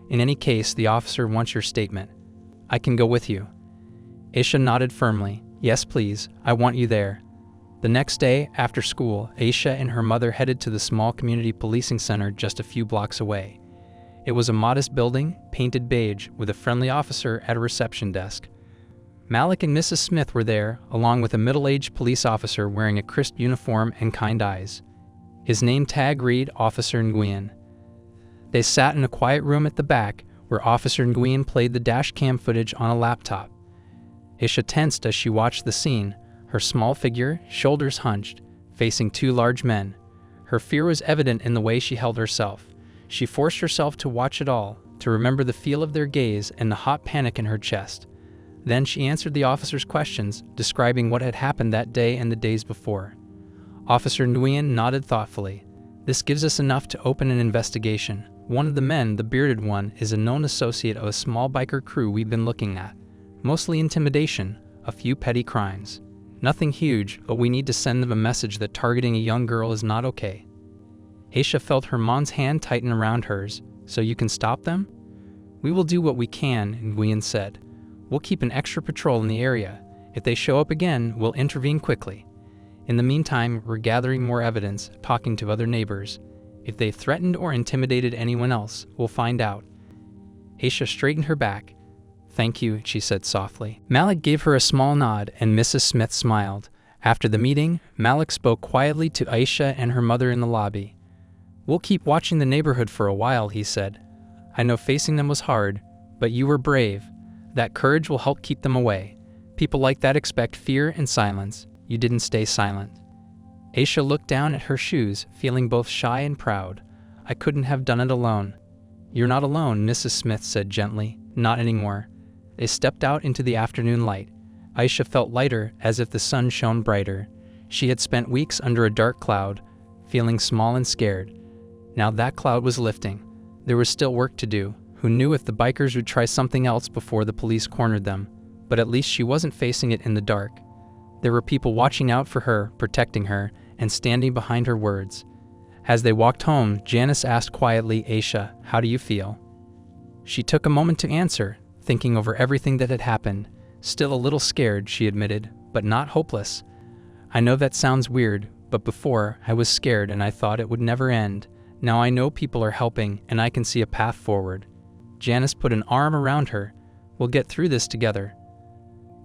In any case, the officer wants your statement. I can go with you. Aisha nodded firmly. Yes, please. I want you there. The next day, after school, Aisha and her mother headed to the small community policing center just a few blocks away. It was a modest building, painted beige, with a friendly officer at a reception desk. Malik and Mrs. Smith were there, along with a middle-aged police officer wearing a crisp uniform and kind eyes. His name tag read Officer Nguyen. They sat in a quiet room at the back, where Officer Nguyen played the dash cam footage on a laptop. Aisha tensed as she watched the scene, her small figure, shoulders hunched, facing two large men. Her fear was evident in the way she held herself. She forced herself to watch it all, to remember the feel of their gaze and the hot panic in her chest. Then she answered the officer's questions, describing what had happened that day and the days before. Officer Nguyen nodded thoughtfully. This gives us enough to open an investigation. One of the men, the bearded one, is a known associate of a small biker crew we've been looking at. Mostly intimidation, a few petty crimes. Nothing huge, but we need to send them a message that targeting a young girl is not okay. Aisha felt her mom's hand tighten around hers. So you can stop them? We will do what we can, Nguyen said. We'll keep an extra patrol in the area. If they show up again, we'll intervene quickly. In the meantime, we're gathering more evidence, talking to other neighbors. If they threatened or intimidated anyone else, we'll find out. Aisha straightened her back. Thank you, she said softly. Malik gave her a small nod, and Mrs. Smith smiled. After the meeting, Malik spoke quietly to Aisha and her mother in the lobby. We'll keep watching the neighborhood for a while, he said. I know facing them was hard, but you were brave. That courage will help keep them away. People like that expect fear and silence. You didn't stay silent. Aisha looked down at her shoes, feeling both shy and proud. I couldn't have done it alone. You're not alone, Mrs. Smith said gently. Not anymore. They stepped out into the afternoon light. Aisha felt lighter, as if the sun shone brighter. She had spent weeks under a dark cloud, feeling small and scared. Now that cloud was lifting. There was still work to do. Who knew if the bikers would try something else before the police cornered them? But at least she wasn't facing it in the dark. There were people watching out for her, protecting her, and standing behind her words. As they walked home, Janice asked quietly, Aisha, how do you feel? She took a moment to answer, thinking over everything that had happened. Still a little scared, she admitted, but not hopeless. I know that sounds weird, but before, I was scared and I thought it would never end. Now I know people are helping and I can see a path forward. Janice put an arm around her. We'll get through this together.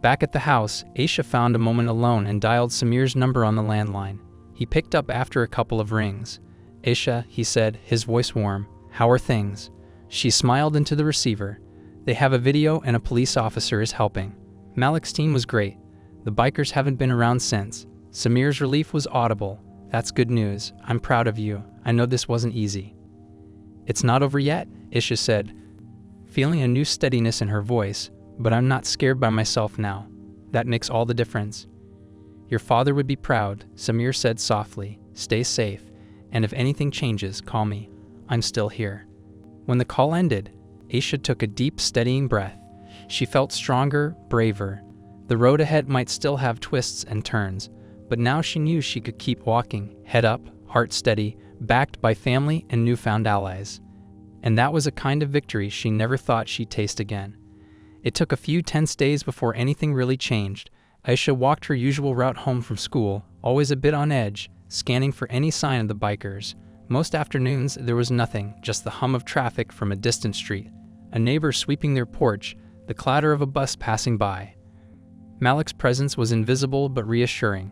Back at the house, Aisha found a moment alone and dialed Samir's number on the landline. He picked up after a couple of rings. Aisha, he said, his voice warm. How are things? She smiled into the receiver. They have a video and a police officer is helping. Malik's team was great. The bikers haven't been around since. Samir's relief was audible. That's good news. I'm proud of you. I know this wasn't easy. It's not over yet, Aisha said, feeling a new steadiness in her voice, but I'm not scared by myself now. That makes all the difference. Your father would be proud, Samir said softly. Stay safe, and if anything changes, call me. I'm still here. When the call ended, Aisha took a deep, steadying breath. She felt stronger, braver. The road ahead might still have twists and turns, but now she knew she could keep walking, head up, heart steady, backed by family and newfound allies. And that was a kind of victory she never thought she'd taste again. It took a few tense days before anything really changed. Aisha walked her usual route home from school, always a bit on edge, scanning for any sign of the bikers. Most afternoons, there was nothing, just the hum of traffic from a distant street, a neighbor sweeping their porch, the clatter of a bus passing by. Malik's presence was invisible but reassuring.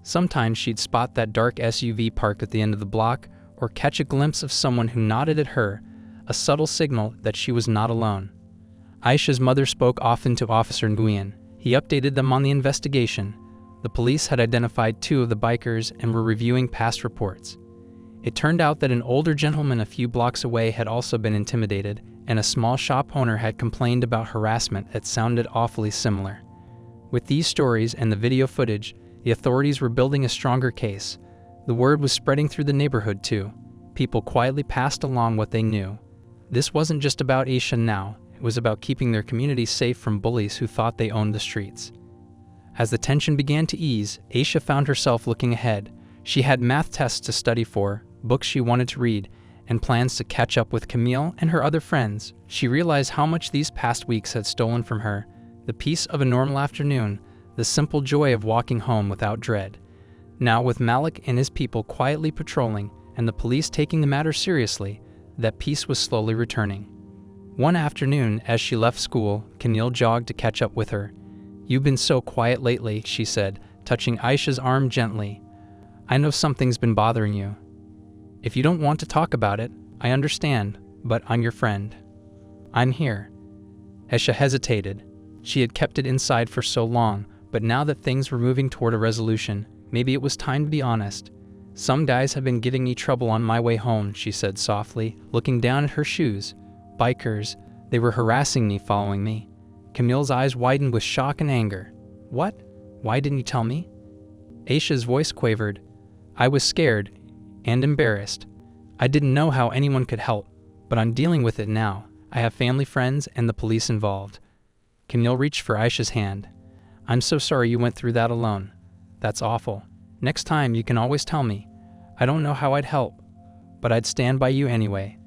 Sometimes she'd spot that dark SUV parked at the end of the block, or catch a glimpse of someone who nodded at her, a subtle signal that she was not alone. Aisha's mother spoke often to Officer Nguyen. He updated them on the investigation. The police had identified 2 of the bikers and were reviewing past reports. It turned out that an older gentleman a few blocks away had also been intimidated, and a small shop owner had complained about harassment that sounded awfully similar. With these stories and the video footage, the authorities were building a stronger case. The word was spreading through the neighborhood too. People quietly passed along what they knew. This wasn't just about Aisha now, it was about keeping their community safe from bullies who thought they owned the streets. As the tension began to ease, Aisha found herself looking ahead. She had math tests to study for, books she wanted to read, and plans to catch up with Camille and her other friends. She realized how much these past weeks had stolen from her: the peace of a normal afternoon, the simple joy of walking home without dread. Now, with Malik and his people quietly patrolling, and the police taking the matter seriously, that peace was slowly returning. One afternoon, as she left school, Camille jogged to catch up with her. "You've been so quiet lately," she said, touching Aisha's arm gently. "I know something's been bothering you. If you don't want to talk about it, I understand, but I'm your friend. I'm here." Aisha hesitated. She had kept it inside for so long, but now that things were moving toward a resolution, maybe it was time to be honest. "Some guys have been giving me trouble on my way home," she said softly, looking down at her shoes. "Bikers. They were harassing me, following me." Camille's eyes widened with shock and anger. "What? Why didn't you tell me?" Aisha's voice quavered. "I was scared and embarrassed. I didn't know how anyone could help, but I'm dealing with it now. I have family, friends, and the police involved." Camille reached for Aisha's hand. "I'm so sorry you went through that alone. That's awful. Next time you can always tell me. I don't know how I'd help, but I'd stand by you anyway."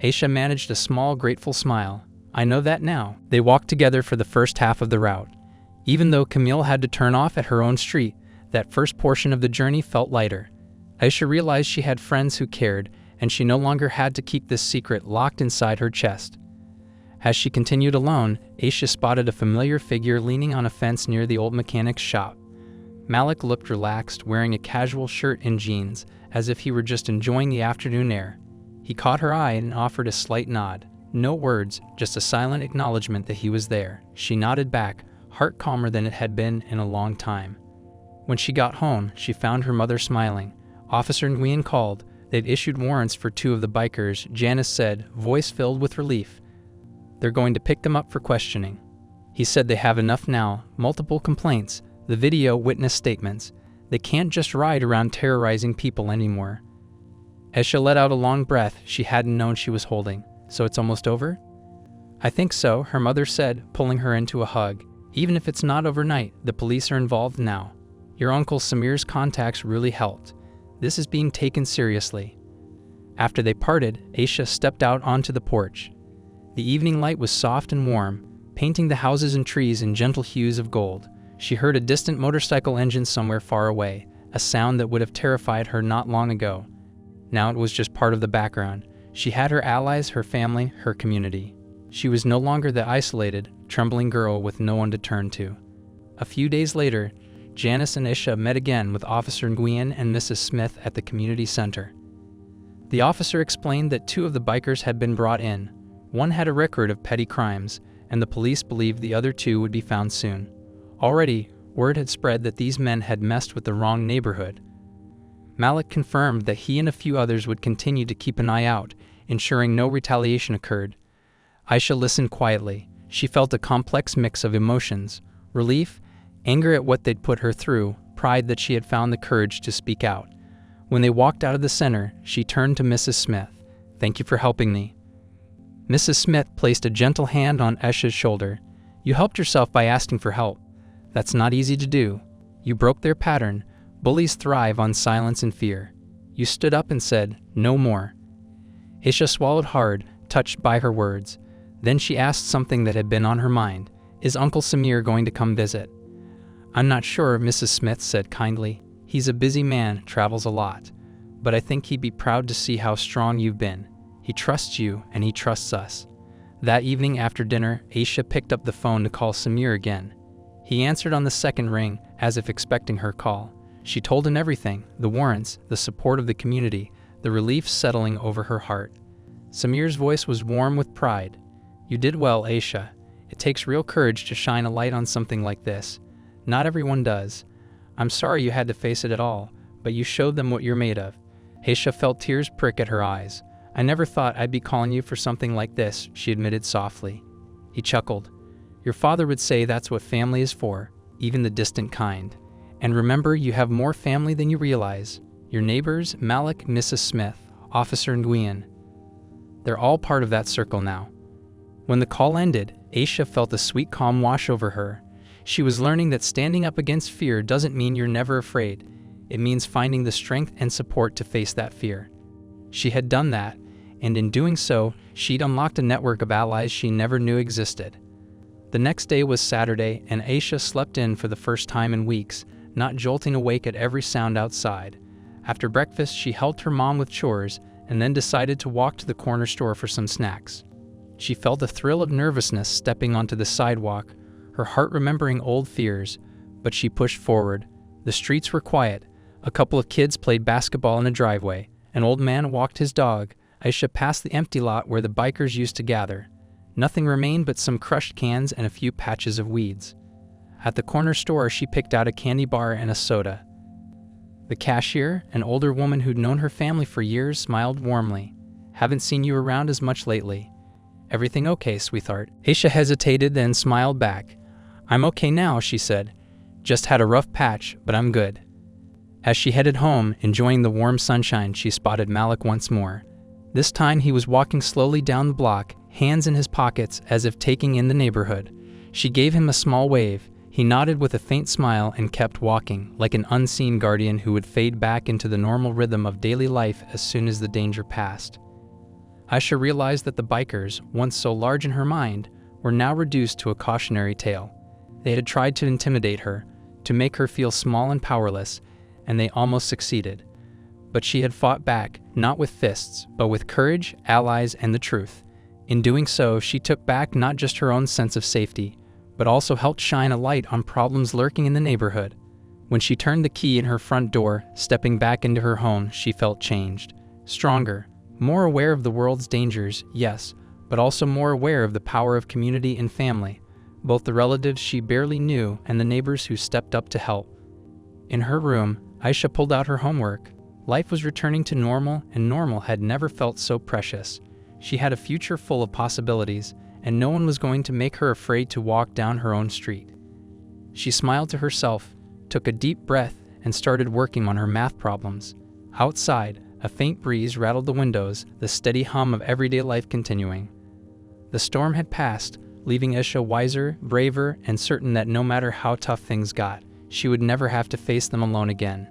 Aisha managed a small, grateful smile. "I know that now." They walked together for the first half of the route. Even though Camille had to turn off at her own street, that first portion of the journey felt lighter. Aisha realized she had friends who cared, and she no longer had to keep this secret locked inside her chest. As she continued alone, Aisha spotted a familiar figure leaning on a fence near the old mechanic's shop. Malik looked relaxed, wearing a casual shirt and jeans, as if he were just enjoying the afternoon air. He caught her eye and offered a slight nod. No words, just a silent acknowledgement that he was there. She nodded back, heart calmer than it had been in a long time. When she got home, she found her mother smiling. Officer Nguyen called. They'd issued warrants for 2 of the bikers, Janice said, voice filled with relief. "They're going to pick them up for questioning." He said they have enough now, multiple complaints, the video witness statements. They can't just ride around terrorizing people anymore. Aisha let out a long breath she hadn't known she was holding. "So it's almost over?" "I think so," her mother said, pulling her into a hug. "Even if it's not overnight, the police are involved now. Your Uncle Samir's contacts really helped. This is being taken seriously." After they parted, Aisha stepped out onto the porch. The evening light was soft and warm, painting the houses and trees in gentle hues of gold. She heard a distant motorcycle engine somewhere far away, a sound that would have terrified her not long ago. Now it was just part of the background. She had her allies, her family, her community. She was no longer the isolated, trembling girl with no one to turn to. A few days later, Janice and Aisha met again with Officer Nguyen and Mrs. Smith at the community center. The officer explained that 2 of the bikers had been brought in. One had a record of petty crimes, and the police believed the other 2 would be found soon. Already, word had spread that these men had messed with the wrong neighborhood. Malik confirmed that he and a few others would continue to keep an eye out, ensuring no retaliation occurred. Aisha listened quietly. She felt a complex mix of emotions: relief, anger at what they'd put her through, pride that she had found the courage to speak out. When they walked out of the center, she turned to Mrs. Smith. "Thank you for helping me." Mrs. Smith placed a gentle hand on Aisha's shoulder. "You helped yourself by asking for help. That's not easy to do. You broke their pattern. Bullies thrive on silence and fear. You stood up and said, 'No more.'" Aisha swallowed hard, touched by her words. Then she asked something that had been on her mind. "Is Uncle Samir going to come visit?" "I'm not sure," Mrs. Smith said kindly. "He's a busy man, travels a lot. But I think he'd be proud to see how strong you've been. He trusts you, and he trusts us." That evening after dinner, Aisha picked up the phone to call Samir again. He answered on the second ring, as if expecting her call. She told him everything: the warrants, the support of the community, the relief settling over her heart. Samir's voice was warm with pride. "You did well, Aisha. It takes real courage to shine a light on something like this. Not everyone does. I'm sorry you had to face it at all, but you showed them what you're made of." Aisha felt tears prick at her eyes. I never thought I'd be calling you for something like this, she admitted softly. He chuckled. Your father would say that's what family is for, even the distant kind. And remember, you have more family than you realize. Your neighbors, Malik, Mrs. Smith, Officer Nguyen. They're all part of that circle now. When the call ended, Aisha felt a sweet calm wash over her. She was learning that standing up against fear doesn't mean you're never afraid. It means finding the strength and support to face that fear. She had done that, and in doing so, she'd unlocked a network of allies she never knew existed. The next day was Saturday, and Aisha slept in for the first time in weeks, not jolting awake at every sound outside. After breakfast, she helped her mom with chores and then decided to walk to the corner store for some snacks. She felt a thrill of nervousness stepping onto the sidewalk, her heart remembering old fears, but she pushed forward. The streets were quiet. A couple of kids played basketball in the driveway. An old man walked his dog. Aisha passed the empty lot where the bikers used to gather. Nothing remained but some crushed cans and a few patches of weeds. At the corner store, she picked out a candy bar and a soda. The cashier, an older woman who'd known her family for years, smiled warmly. Haven't seen you around as much lately. Everything okay, sweetheart? Aisha hesitated, then smiled back. I'm okay now, she said. Just had a rough patch, but I'm good. As she headed home, enjoying the warm sunshine, she spotted Malik once more. This time he was walking slowly down the block, hands in his pockets as if taking in the neighborhood. She gave him a small wave. He nodded with a faint smile and kept walking, like an unseen guardian who would fade back into the normal rhythm of daily life as soon as the danger passed. Aisha realized that the bikers, once so large in her mind, were now reduced to a cautionary tale. They had tried to intimidate her, to make her feel small and powerless, and they almost succeeded. But she had fought back, not with fists, but with courage, allies, and the truth. In doing so, she took back not just her own sense of safety, but also helped shine a light on problems lurking in the neighborhood. When she turned the key in her front door, stepping back into her home, she felt changed. Stronger, more aware of the world's dangers, yes, but also more aware of the power of community and family, both the relatives she barely knew and the neighbors who stepped up to help. In her room, Aisha pulled out her homework. Life was returning to normal, and normal had never felt so precious. She had a future full of possibilities, and no one was going to make her afraid to walk down her own street. She smiled to herself, took a deep breath, and started working on her math problems. Outside, a faint breeze rattled the windows, the steady hum of everyday life continuing. The storm had passed, leaving Aisha wiser, braver, and certain that no matter how tough things got, she would never have to face them alone again.